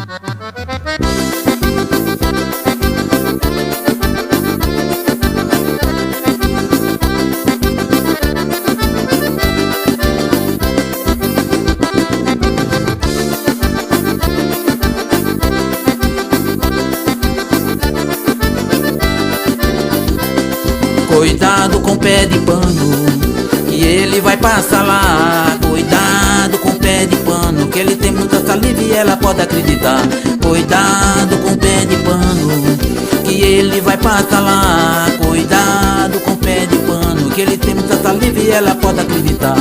Cuidado com o pé de pano, que ele vai passar lá. Cuidado com o pé de pano, que ele tem muita saliva e ela pode acreditar. Cuidado com o pé de pano, que ele vai passar lá. Cuidado com o pé de pano, que ele tem muita saliva e ela pode acreditar.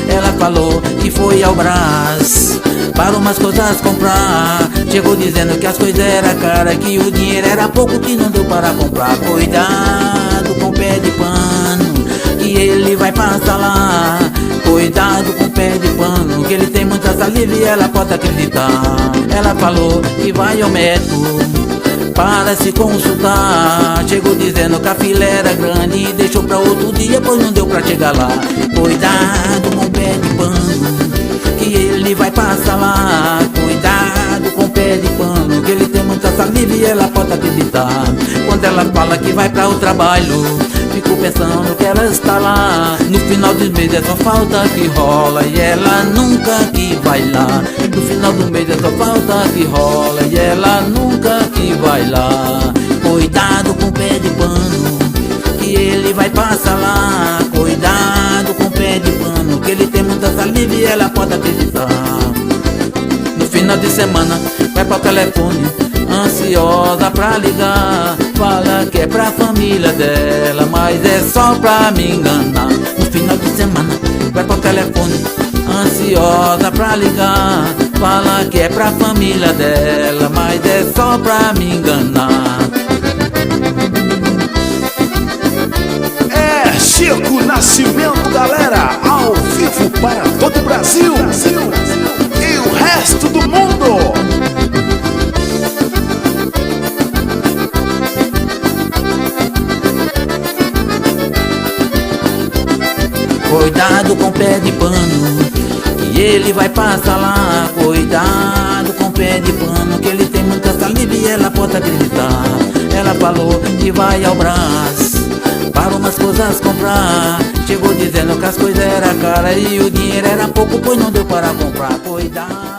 Ela falou que foi ao Brás para umas coisas comprar. Chegou dizendo que as coisas eram caras, que o dinheiro era pouco, que não deu para comprar. Cuidado com o pé de pano, que ele vai passar lá. Cuidado com o pé de pano, que ele tem muita saliva e ela pode acreditar. Ela falou que vai ao médico para se consultar. Chegou dizendo que a fila era grande e deixou pra outro dia, pois não deu pra chegar lá. Cuidado com o pé de pano, que ele vai passar lá. Cuidado com o pé de pano, que ele tem muita saliva e ela pode acreditar. Quando ela fala que vai para o trabalho, fico pensando que ela está lá. No final do mês é só falta que rola e ela nunca que vai lá. No final do mês é só falta que rola e ela nunca que vai lá. Cuidado com o pé de pano, que ele vai passar lá. Cuidado com o pé de pano, que ele tem muita saliva e ela pode acreditar. No final de semana vai pro telefone, ansiosa pra ligar. Fala que é pra família dela, mas é só pra me enganar. No final de semana vai pro telefone, ansiosa pra ligar. Fala que é pra família dela, mas é só pra me enganar. É Chico Nascimento, galera, ao vivo para todo o Brasil e o resto do mundo. Cuidado com o pé de pano, que ele vai passar lá. Cuidado com o pé de pano, que ele tem muita saliva e ela pode acreditar. Ela falou que vai ao Brás para umas coisas comprar. Chegou dizendo que as coisas eram caras e o dinheiro era pouco, pois não deu para comprar. Cuidado.